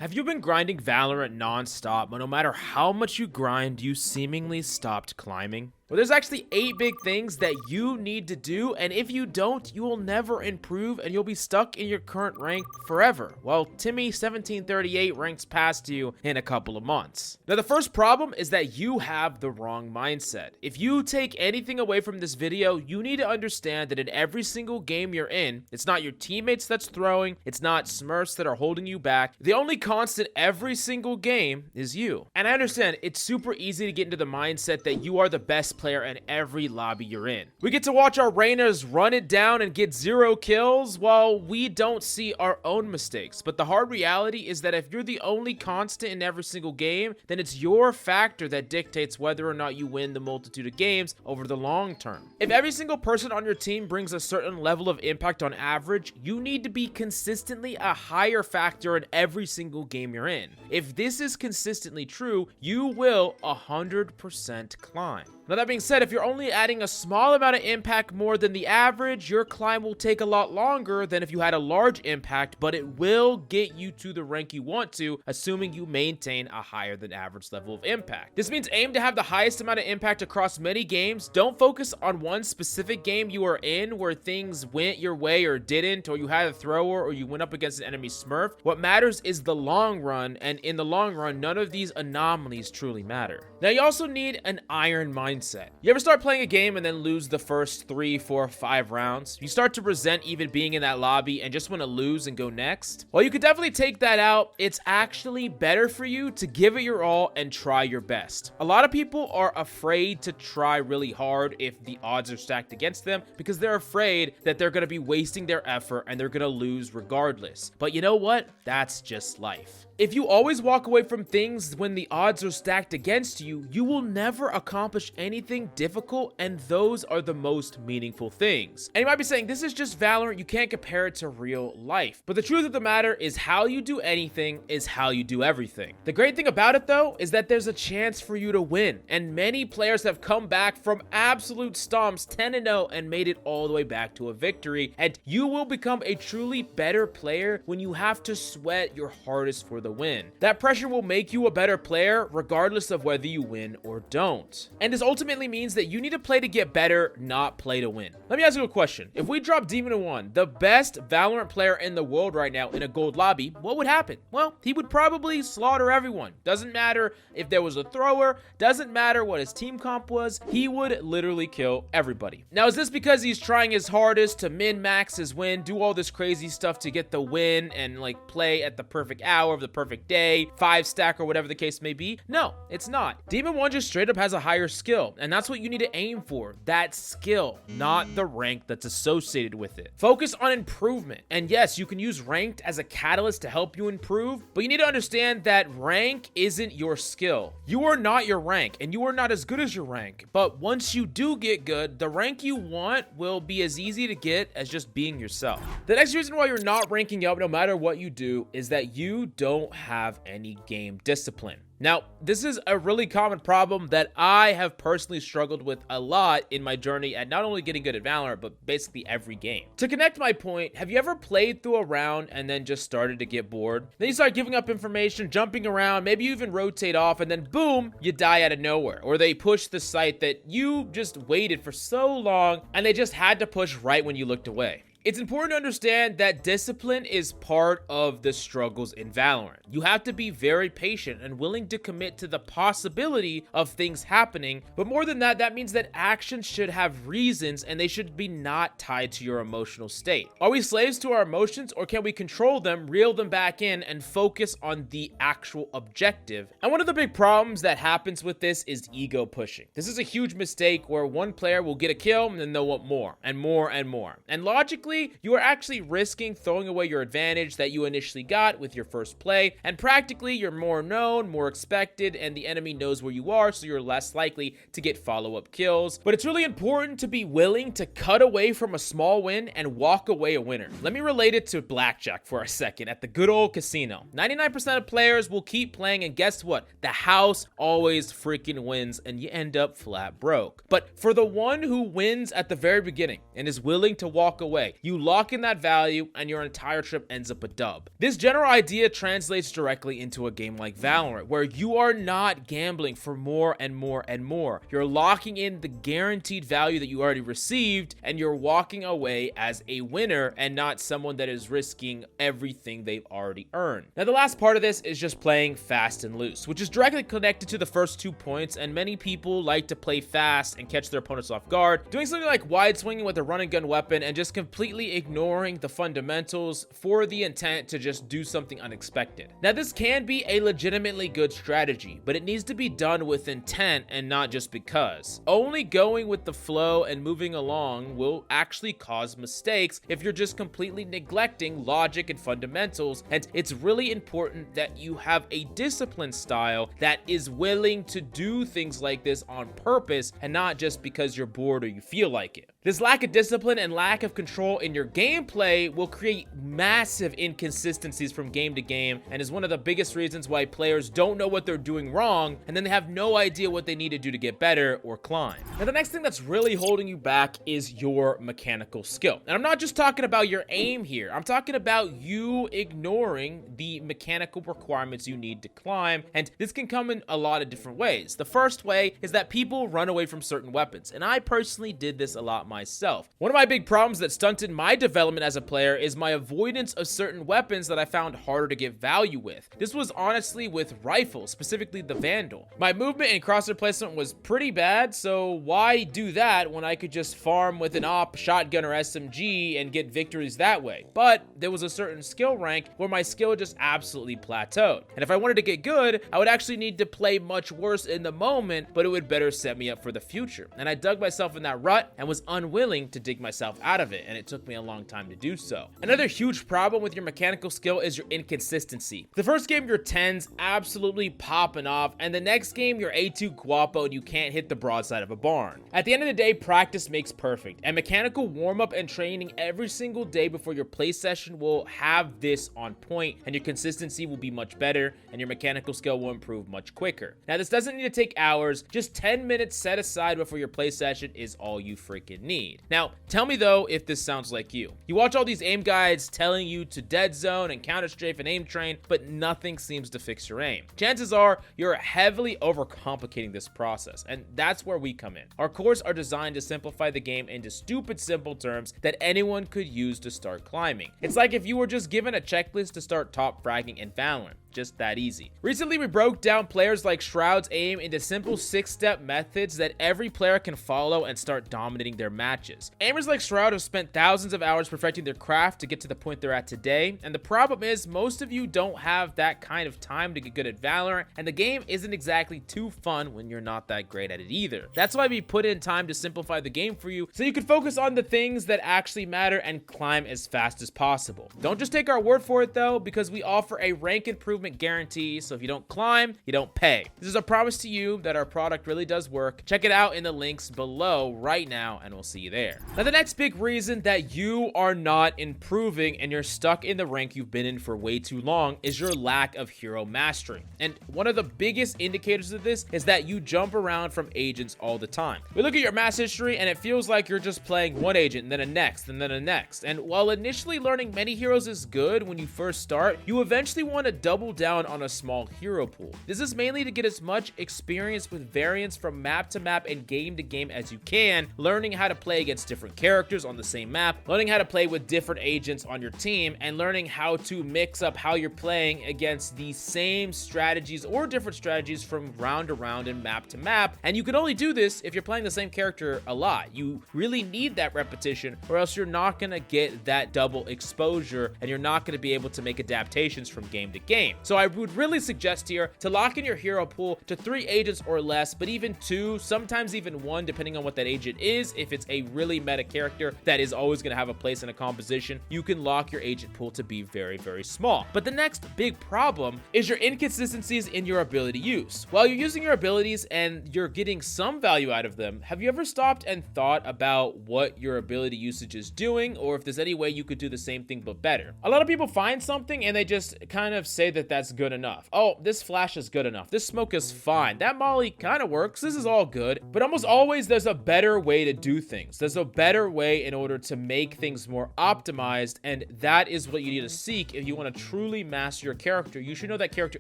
Have you been grinding Valorant non-stop, but no matter how much you grind, you seemingly stopped climbing? Well, there's actually 8 big things that you need to do, and if you don't, you will never improve and you'll be stuck in your current rank forever. Well, Timmy1738 ranks past you in a couple of months. Now, the first problem is that you have the wrong mindset. If you take anything away from this video, you need to understand that in every single game you're in, it's not your teammates that's throwing, it's not smurfs that are holding you back. The only constant every single game is you. And I understand it's super easy to get into the mindset that you are the best player in every lobby you're in. We get to watch our Reynas run it down and get 0 kills while we don't see our own mistakes. But the hard reality is that if you're the only constant in every single game, then it's your factor that dictates whether or not you win the multitude of games over the long term. If every single person on your team brings a certain level of impact on average, you need to be consistently a higher factor in every single game you're in. If this is consistently true, you will 100% climb. Now, that being said, if you're only adding a small amount of impact more than the average, your climb will take a lot longer than if you had a large impact, but it will get you to the rank you want to, assuming you maintain a higher than average level of impact. This means aim to have the highest amount of impact across many games. Don't focus on one specific game you are in where things went your way or didn't, or you had a thrower or you went up against an enemy smurf. What matters is the long run, and in the long run, none of these anomalies truly matter. Now, you also need an iron mindset. You ever start playing a game and then lose the first 3, 4, 5 rounds? You start to resent even being in that lobby and just want to lose and go next? Well, you could definitely take that out. It's actually better for you to give it your all and try your best. A lot of people are afraid to try really hard if the odds are stacked against them because they're afraid that they're going to be wasting their effort and they're going to lose regardless. But you know what? That's just life. If you always walk away from things when the odds are stacked against you, you will never accomplish anything difficult, and those are the most meaningful things. And you might be saying, this is just Valorant, you can't compare it to real life. But the truth of the matter is how you do anything is how you do everything. The great thing about it, though, is that there's a chance for you to win, and many players have come back from absolute stomps 10-0 and made it all the way back to a victory, and you will become a truly better player when you have to sweat your hardest for the win. That pressure will make you a better player regardless of whether you win or don't. And this ultimately means that you need to play to get better, not play to win. Let me ask you a question. If we drop Demon 1, the best Valorant player in the world right now, in a gold lobby, what would happen? Well, he would probably slaughter everyone. Doesn't matter if there was a thrower, doesn't matter what his team comp was, he would literally kill everybody. Now, is this because he's trying his hardest to min-max his win, do all this crazy stuff to get the win and like play at the perfect hour of the perfect day, 5 stack or whatever the case may be? No, it's not. Demon 1 just straight up has a higher skill, and that's what you need to aim for. That skill, not the rank that's associated with it. Focus on improvement. And yes, you can use ranked as a catalyst to help you improve, but you need to understand that rank isn't your skill. You are not your rank, and you are not as good as your rank. But once you do get good, the rank you want will be as easy to get as just being yourself. The next reason why you're not ranking up no matter what you do is that you don't have any game discipline. Now, this is a really common problem that I have personally struggled with a lot in my journey at not only getting good at Valorant, but basically every game. To connect my point, have you ever played through a round and then just started to get bored? Then you start giving up information, jumping around, maybe you even rotate off, and then boom, you die out of nowhere. Or they push the site that you just waited for so long and they just had to push right when you looked away. It's important to understand that discipline is part of the struggles in Valorant. You have to be very patient and willing to commit to the possibility of things happening, but more than that, that means that actions should have reasons and they should be not tied to your emotional state. Are we slaves to our emotions, or can we control them, reel them back in, and focus on the actual objective? And one of the big problems that happens with this is ego pushing. This is a huge mistake where one player will get a kill and then they'll want more and more and more. And logically, you are actually risking throwing away your advantage that you initially got with your first play, and practically you're more known, more expected, and the enemy knows where you are, so you're less likely to get follow-up kills. But it's really important to be willing to cut away from a small win and walk away a winner. Let me relate it to blackjack for a second at the good old casino. 99% of players will keep playing, and guess what? The house always freaking wins, and you end up flat broke. But for the one who wins at the very beginning and is willing to walk away, you lock in that value and your entire trip ends up a dub. This general idea translates directly into a game like Valorant, where you are not gambling for more and more and more. You're locking in the guaranteed value that you already received, and you're walking away as a winner and not someone that is risking everything they've already earned. Now, the last part of this is just playing fast and loose, which is directly connected to the first 2 points, and many people like to play fast and catch their opponents off guard, doing something like wide swinging with a run and gun weapon and just completely ignoring the fundamentals for the intent to just do something unexpected. Now, this can be a legitimately good strategy, but it needs to be done with intent and not just because. Only going with the flow and moving along will actually cause mistakes if you're just completely neglecting logic and fundamentals, and it's really important that you have a disciplined style that is willing to do things like this on purpose and not just because you're bored or you feel like it. This lack of discipline and lack of control in your gameplay will create massive inconsistencies from game to game, and is one of the biggest reasons why players don't know what they're doing wrong, and then they have no idea what they need to do to get better or climb. Now, the next thing that's really holding you back is your mechanical skill. And I'm not just talking about your aim here. I'm talking about you ignoring the mechanical requirements you need to climb, and this can come in a lot of different ways. The first way is that people run away from certain weapons, and I personally did this a lot myself. One of my big problems that stunted my development as a player is my avoidance of certain weapons that I found harder to get value with. This was honestly with rifles, specifically the Vandal. My movement and crosshair placement was pretty bad, so why do that when I could just farm with an AWP, shotgun, or SMG and get victories that way? But there was a certain skill rank where my skill just absolutely plateaued. And if I wanted to get good, I would actually need to play much worse in the moment, but it would better set me up for the future. And I dug myself in that rut and was unwilling to dig myself out of it, and it took me a long time to do so. Another huge problem with your mechanical skill is your inconsistency. The first game you're 10s absolutely popping off, and the next game you're A2 Guapo and you can't hit the broadside of a barn. At the end of the day, practice makes perfect, and mechanical warm-up and training every single day before your play session will have this on point, and your consistency will be much better, and your mechanical skill will improve much quicker. Now, this doesn't need to take hours. Just 10 minutes set aside before your play session is all you freaking need. Now, tell me though if this sounds like you. You watch all these aim guides telling you to dead zone and counter strafe and aim train, but nothing seems to fix your aim. Chances are you're heavily overcomplicating this process, and that's where we come in. Our cores are designed to simplify the game into stupid simple terms that anyone could use to start climbing. It's like if you were just given a checklist to start top fragging in Valorant. Just that easy. Recently, we broke down players like Shroud's aim into simple 6-step methods that every player can follow and start dominating their matches. Aimers like Shroud have spent thousands of hours perfecting their craft to get to the point they're at today, and the problem is most of you don't have that kind of time to get good at Valorant, and the game isn't exactly too fun when you're not that great at it either. That's why we put in time to simplify the game for you, so you can focus on the things that actually matter and climb as fast as possible. Don't just take our word for it though, because we offer a rank improvement guarantee, so if you don't climb, you don't pay. This is a promise to you that our product really does work. Check it out in the links below right now, and we'll see you there. Now, the next big reason that you are not improving and you're stuck in the rank you've been in for way too long is your lack of hero mastery. And one of the biggest indicators of this is that you jump around from agents all the time. We look at your match history and it feels like you're just playing one agent and then a next and then a next. And while initially learning many heroes is good when you first start, you eventually want to double down on a small hero pool. This is mainly to get as much experience with variants from map to map and game to game as you can, learning how to play against different characters on the same map, learning how to play with different agents on your team, and learning how to mix up how you're playing against the same strategies or different strategies from round to round and map to map. And you can only do this if you're playing the same character a lot. You really need that repetition, or else you're not going to get that double exposure and you're not going to be able to make adaptations from game to game. So I would really suggest here to lock in your hero pool to 3 agents or less, but even 2, sometimes even 1, depending on what that agent is. If it's a really meta character that is always going to have a place in a composition, you can lock your agent pool to be very, very small. But the next big problem is your inconsistencies in your ability use. While you're using your abilities and you're getting some value out of them, have you ever stopped and thought about what your ability usage is doing, or if there's any way you could do the same thing but better? A lot of people find something and they just kind of say that that that's good enough. Oh, this flash is good enough. This smoke is fine. That molly kind of works. This is all good. But almost always there's a better way to do things. There's a better way in order to make things more optimized, and that is what you need to seek if you want to truly master your character. You should know that character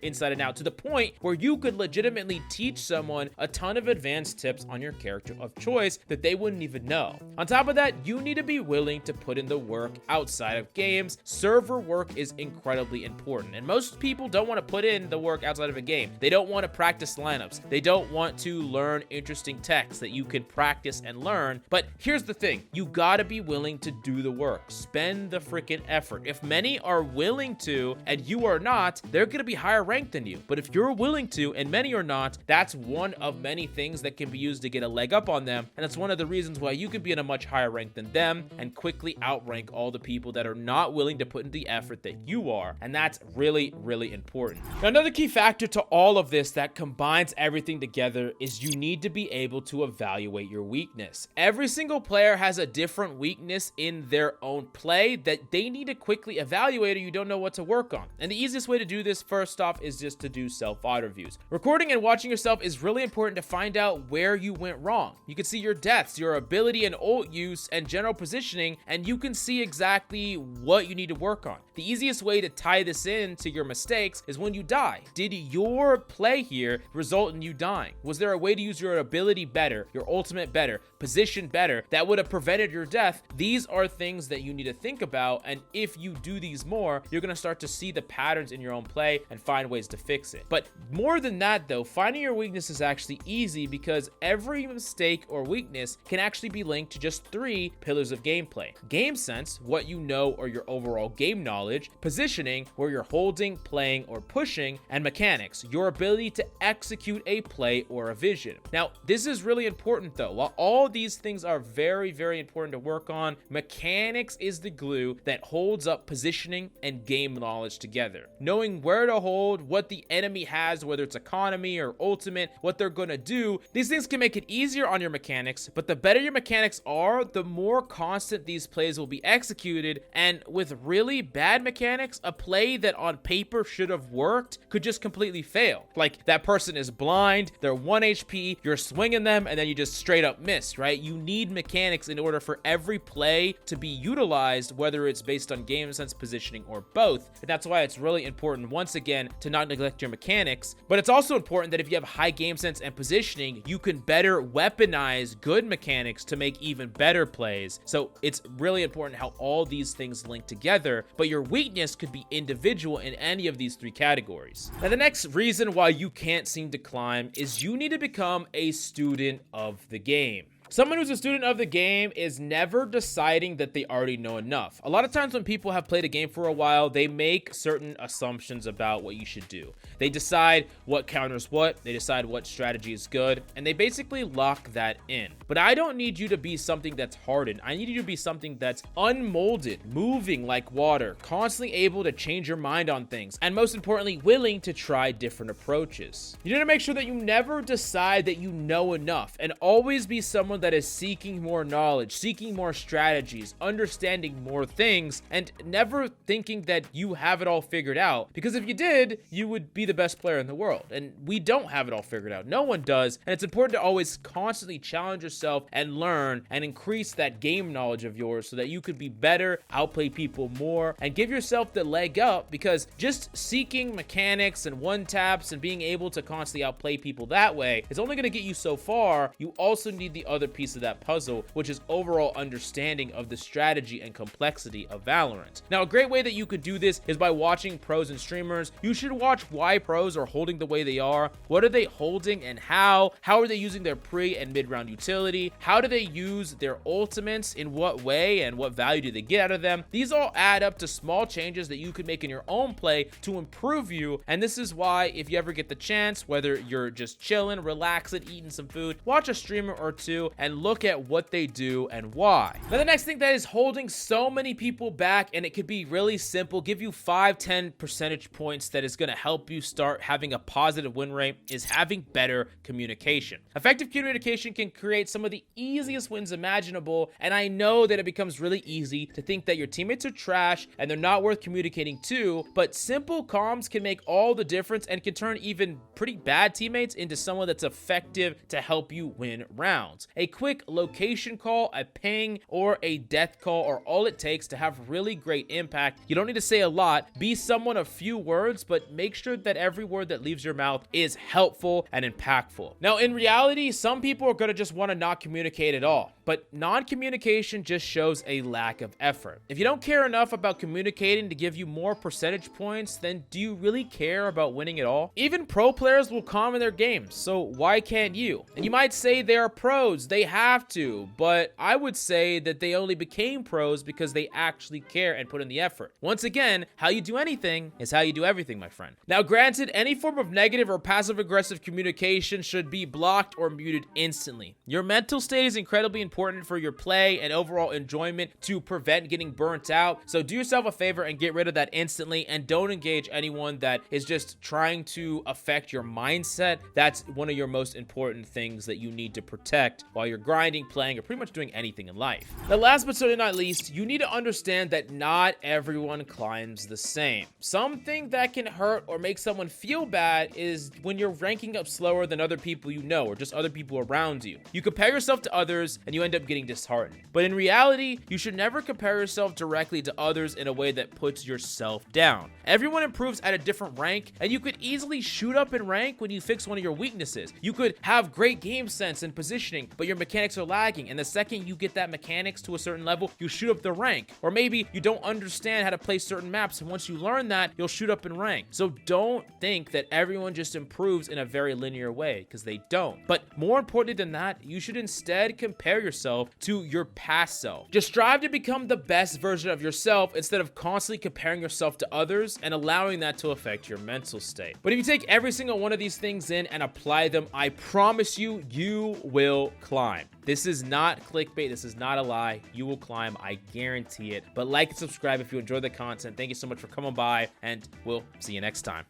inside and out to the point where you could legitimately teach someone a ton of advanced tips on your character of choice that they wouldn't even know. On top of that, you need to be willing to put in the work outside of games. Server work is incredibly important, and most people don't want to put in the work outside of a game. They don't want to practice lineups. They don't want to learn interesting techs that you can practice and learn. But here's the thing, you gotta be willing to do the work. Spend the freaking effort. If many are willing to and you are not, they're gonna be higher ranked than you. But if you're willing to and many are not, that's one of many things that can be used to get a leg up on them, and it's one of the reasons why you can be in a much higher rank than them and quickly outrank all the people that are not willing to put in the effort that you are. And that's really, really important. Now, another key factor to all of this that combines everything together is you need to be able to evaluate your weakness. Every single player has a different weakness in their own play that they need to quickly evaluate, or you don't know what to work on. And the easiest way to do this, first off, is just to do self-auto reviews. Recording and watching yourself is really important to find out where you went wrong. You can see your deaths, your ability and ult use, and general positioning, and you can see exactly what you need to work on. The easiest way to tie this in to your mistakes is when you die. Did your play here result in you dying? Was there a way to use your ability better, your ultimate better, position better, that would have prevented your death? These are things that you need to think about, and if you do these more, you're going to start to see the patterns in your own play and find ways to fix it. But more than that though, finding your weakness is actually easy because every mistake or weakness can actually be linked to just 3 pillars of gameplay. Game sense, what you know or your overall game knowledge; positioning, where you're holding, playing, or pushing; and mechanics, your ability to execute a play or a vision. Now, this is really important though. While all these things are very, very important to work on, mechanics is the glue that holds up positioning and game knowledge together. Knowing where to hold, what the enemy has, whether it's economy or ultimate, what they're gonna do, these things can make it easier on your mechanics, but the better your mechanics are, the more constant these plays will be executed. And with really bad mechanics, a play that on paper should have worked could just completely fail. Like, that person is blind, they're 1 HP, you're swinging them, and then you just straight up miss, right? You need mechanics in order for every play to be utilized, whether it's based on game sense, positioning, or both. And that's why it's really important, once again, to not neglect your mechanics. But it's also important that if you have high game sense and positioning, you can better weaponize good mechanics to make even better plays. So it's really important how all these things link together, but your weakness could be individual in any of these 3 categories. Now, the next reason why you can't seem to climb is you need to become a student of the game. Someone who's a student of the game is never deciding that they already know enough. A lot of times when people have played a game for a while, they make certain assumptions about what you should do. They decide what counters what, they decide what strategy is good, and they basically lock that in. But I don't need you to be something that's hardened. I need you to be something that's unmolded, moving like water, constantly able to change your mind on things, and most importantly, willing to try different approaches. You need to make sure that you never decide that you know enough, and always be someone that is seeking more knowledge, seeking more strategies, understanding more things, and never thinking that you have it all figured out. Because if you did, you would be the best player in the world. And we don't have it all figured out. No one does. And it's important to always constantly challenge yourself and learn and increase that game knowledge of yours so that you could be better, outplay people more, and give yourself the leg up. Because just seeking mechanics and one taps and being able to constantly outplay people that way is only going to get you so far. You also need the other piece of that puzzle, which is overall understanding of the strategy and complexity of Valorant. Now, a great way that you could do this is by watching pros and streamers. You should watch why pros are holding the way they are. What are they holding and how? How are they using their pre and mid-round utility? How do they use their ultimates? In what way and what value do they get out of them? These all add up to small changes that you could make in your own play to improve you. And this is why, if you ever get the chance, whether you're just chilling, relaxing, eating some food, watch a streamer or two out and look at what they do and why. Now, the next thing that is holding so many people back, and it could be really simple, give you 5-10 percentage points that is going to help you start having a positive win rate, is having better communication. Effective communication can create some of the easiest wins imaginable, and I know that it becomes really easy to think that your teammates are trash and they're not worth communicating to, but simple comms can make all the difference and can turn even pretty bad teammates into someone that's effective to help you win rounds. A quick location call, a ping, or a death call are all it takes to have really great impact. You don't need to say a lot. Be someone of few words, but make sure that every word that leaves your mouth is helpful and impactful. Now, in reality, some people are going to just want to not communicate at all, but non-communication just shows a lack of effort. If you don't care enough about communicating to give you more percentage points, then do you really care about winning at all? Even pro players will comment their games, so why can't you? And you might say they are pros, they have to, but I would say that they only became pros because they actually care and put in the effort. Once again, how you do anything is how you do everything, my friend. Now, granted, any form of negative or passive-aggressive communication should be blocked or muted instantly. Your mental state is incredibly important for your play and overall enjoyment to prevent getting burnt out, so do yourself a favor and get rid of that instantly, and don't engage anyone that is just trying to affect your mindset. That's one of your most important things that you need to protect while you're grinding, playing, or pretty much doing anything in life. Now, last but certainly not least, you need to understand that not everyone climbs the same. Something that can hurt or make someone feel bad is when you're ranking up slower than other people you know, or just other people around you. You compare yourself to others and you end up getting disheartened. But in reality, you should never compare yourself directly to others in a way that puts yourself down. Everyone improves at a different rank, and you could easily shoot up in rank when you fix one of your weaknesses. You could have great game sense and positioning, but your mechanics are lagging, and the second you get that mechanics to a certain level, you shoot up the rank. Or maybe you don't understand how to play certain maps, and once you learn that, you'll shoot up in rank. So don't think that everyone just improves in a very linear way, because they don't. But more importantly than that, you should instead compare yourself to your past self. Just strive to become the best version of yourself instead of constantly comparing yourself to others and allowing that to affect your mental state. But if you take every single one of these things in and apply them, I promise you, you will climb. This is not clickbait. This is not a lie. You will climb. I guarantee it. But like and subscribe if you enjoy the content. Thank you so much for coming by, and we'll see you next time.